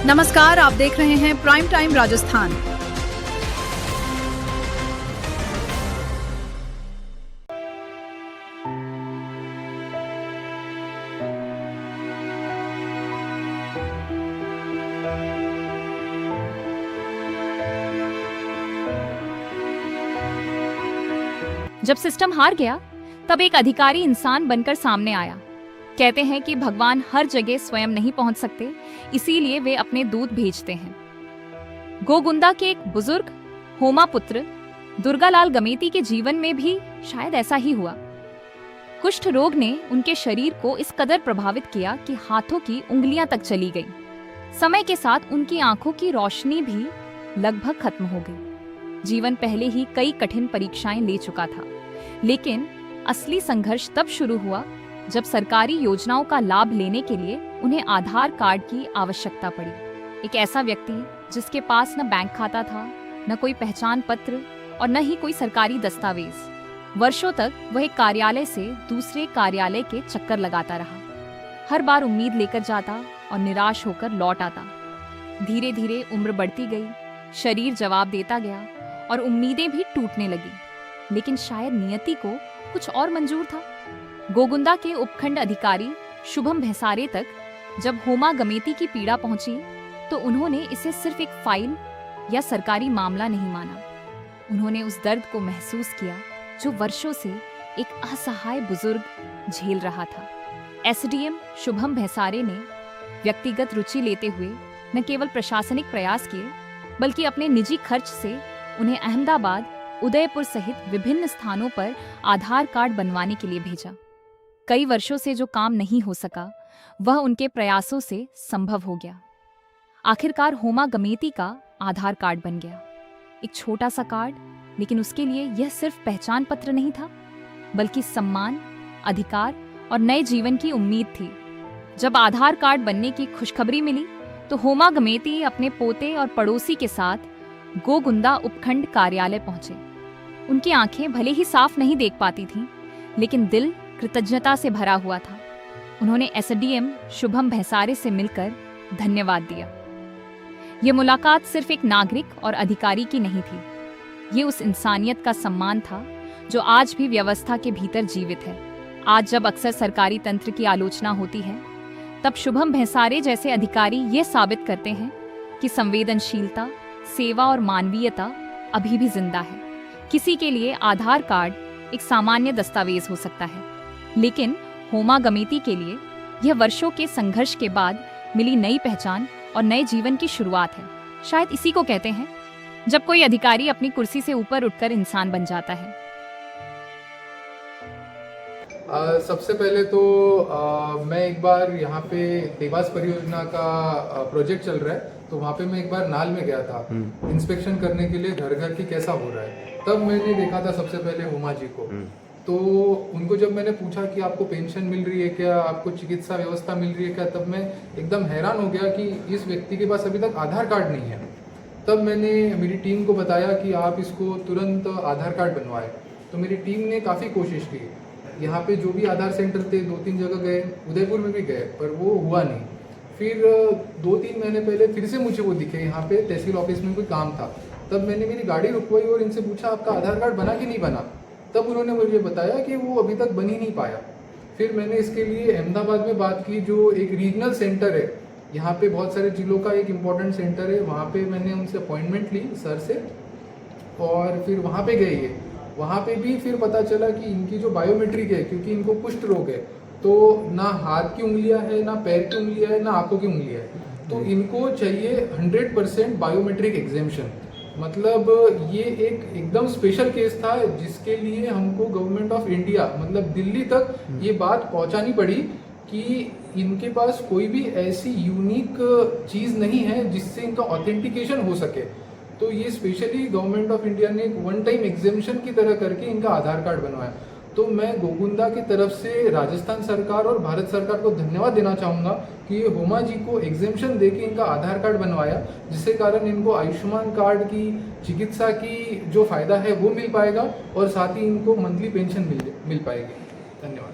नमस्कार, आप देख रहे हैं प्राइम टाइम राजस्थान। जब सिस्टम हार गया, तब एक अधिकारी इंसान बनकर सामने आया। कहते हैं कि भगवान हर जगह स्वयं नहीं पहुंच सकते, इसीलिए वे अपने दूत भेजते हैं। गोगुंदा के एक बुजुर्ग होमा पुत्र दुर्गालाल गमेती के जीवन में भी शायद ऐसा ही हुआ। कुष्ठ रोग ने उनके शरीर को इस कदर प्रभावित किया कि हाथों की उंगलियां तक चली गईं। समय के साथ उनकी आंखों की रोशनी भी लगभग खत्म हो गई। जीवन पहले ही कई कठिन परीक्षाएं ले चुका था, लेकिन असली संघर्ष तब शुरू हुआ जब सरकारी योजनाओं का लाभ लेने के लिए उन्हें आधार कार्ड की आवश्यकता पड़ी। एक ऐसा व्यक्ति जिसके पास न बैंक खाता था, न कोई पहचान पत्र और न ही कोई सरकारी दस्तावेज। वर्षों तक वह एक कार्यालय से दूसरे कार्यालय के चक्कर लगाता रहा। हर बार उम्मीद लेकर जाता और निराश होकर लौट आता। धीरे धीरे उम्र बढ़ती गई, शरीर जवाब देता गया और उम्मीदें भी टूटने लगी। लेकिन शायद नियति को कुछ और मंजूर था। गोगुंदा के उपखंड अधिकारी शुभम भैसारे तक जब होमा गमेती की पीड़ा पहुंची, तो उन्होंने इसे सिर्फ एक फाइल या सरकारी मामला नहीं माना। उन्होंने उस दर्द को महसूस किया जो वर्षों से एक असहाय बुजुर्ग झेल रहा था। एसडीएम शुभम भैसारे ने व्यक्तिगत रुचि लेते हुए न केवल प्रशासनिक प्रयास किए, बल्कि अपने निजी खर्च से उन्हें अहमदाबाद, उदयपुर सहित विभिन्न स्थानों पर आधार कार्ड बनवाने के लिए भेजा। कई वर्षों से जो काम नहीं हो सका, वह उनके प्रयासों से संभव हो गया। आखिरकार होमा गमेती का आधार कार्ड बन गया। एक छोटा सा कार्ड, लेकिन उसके लिए यह सिर्फ पहचान पत्र नहीं था, बल्कि सम्मान, अधिकार और नए जीवन की उम्मीद थी। जब आधार कार्ड बनने की खुशखबरी मिली, तो होमा गमेती अपने पोते और पड़ोसी के साथ गोगुंदा उपखंड कार्यालय पहुंचे। उनकी आंखें भले ही साफ नहीं देख पाती थीं, लेकिन दिल कृतज्ञता से भरा हुआ था। उन्होंने एसडीएम शुभम भैसारे से मिलकर धन्यवाद दिया। यह मुलाकात सिर्फ एक नागरिक और अधिकारी की नहीं थी, ये उस इंसानियत का सम्मान था जो आज भी व्यवस्था के भीतर जीवित है। आज जब अक्सर सरकारी तंत्र की आलोचना होती है, तब शुभम भैसारे जैसे अधिकारी ये साबित करते हैं कि संवेदनशीलता, सेवा और मानवीयता अभी भी जिंदा है। किसी के लिए आधार कार्ड एक सामान्य दस्तावेज हो सकता है, लेकिन होमा गमेती के लिए यह वर्षों के संघर्ष के बाद मिली नई पहचान और नए जीवन की शुरुआत है। शायद इसी को कहते हैं जब कोई अधिकारी अपनी कुर्सी से ऊपर उठकर इंसान बन जाता है। सबसे पहले तो मैं एक बार यहाँ पे देवास परियोजना का प्रोजेक्ट चल रहा है, तो वहाँ पे मैं एक बार नाल में गया था इंस्पेक्शन करने के लिए घर घर की कैसा हो रहा है। तब मैंने देखा था सबसे पहले होमा जी को। तो उनको जब मैंने पूछा कि आपको पेंशन मिल रही है क्या, आपको चिकित्सा व्यवस्था मिल रही है क्या, तब मैं एकदम हैरान हो गया कि इस व्यक्ति के पास अभी तक आधार कार्ड नहीं है। तब मैंने मेरी टीम को बताया कि आप इसको तुरंत आधार कार्ड बनवाएं। तो मेरी टीम ने काफ़ी कोशिश की। यहाँ पे जो भी आधार सेंटर थे 2-3 जगह गए, उदयपुर में भी गए, पर वो हुआ नहीं। फिर 2-3 महीने पहले फिर से मुझे वो दिखे, यहाँ पे तहसील ऑफिस में कोई काम था। तब मैंने मेरी गाड़ी रुकवाई और इनसे पूछा आपका आधार कार्ड बना कि नहीं बना। तब उन्होंने मुझे बताया कि वो अभी तक बन ही नहीं पाया। फिर मैंने इसके लिए अहमदाबाद में बात की, जो एक रीजनल सेंटर है, यहाँ पे बहुत सारे जिलों का एक इम्पॉर्टेंट सेंटर है। वहाँ पे मैंने उनसे अपॉइंटमेंट ली सर से, और फिर वहाँ पे गए ये। वहाँ पे भी फिर पता चला कि इनकी जो बायोमेट्रिक है, क्योंकि इनको कुष्ठ रोग है, तो ना हाथ की उंगलियां है, ना पैर की उंगलियां है, ना आंखों की उंगलियां है, तो इनको चाहिए 100% बायोमेट्रिक एग्जेम्पशन। मतलब ये एक एकदम स्पेशल केस था, जिसके लिए हमको गवर्नमेंट ऑफ इंडिया मतलब दिल्ली तक ये बात पहुंचानी पड़ी कि इनके पास कोई भी ऐसी यूनिक चीज़ नहीं है जिससे इनका ऑथेंटिकेशन हो सके। तो ये स्पेशली गवर्नमेंट ऑफ इंडिया ने एक वन टाइम एग्जेम्पशन की तरह करके इनका आधार कार्ड बनवाया। तो मैं गोगुंदा की तरफ से राजस्थान सरकार और भारत सरकार को धन्यवाद देना चाहूँगा कि ये होमा जी को एग्जेम्पशन देके इनका आधार कार्ड बनवाया, जिससे कारण इनको आयुष्मान कार्ड की चिकित्सा की जो फ़ायदा है वो मिल पाएगा और साथ ही इनको मंथली पेंशन मिल पाएगी। धन्यवाद।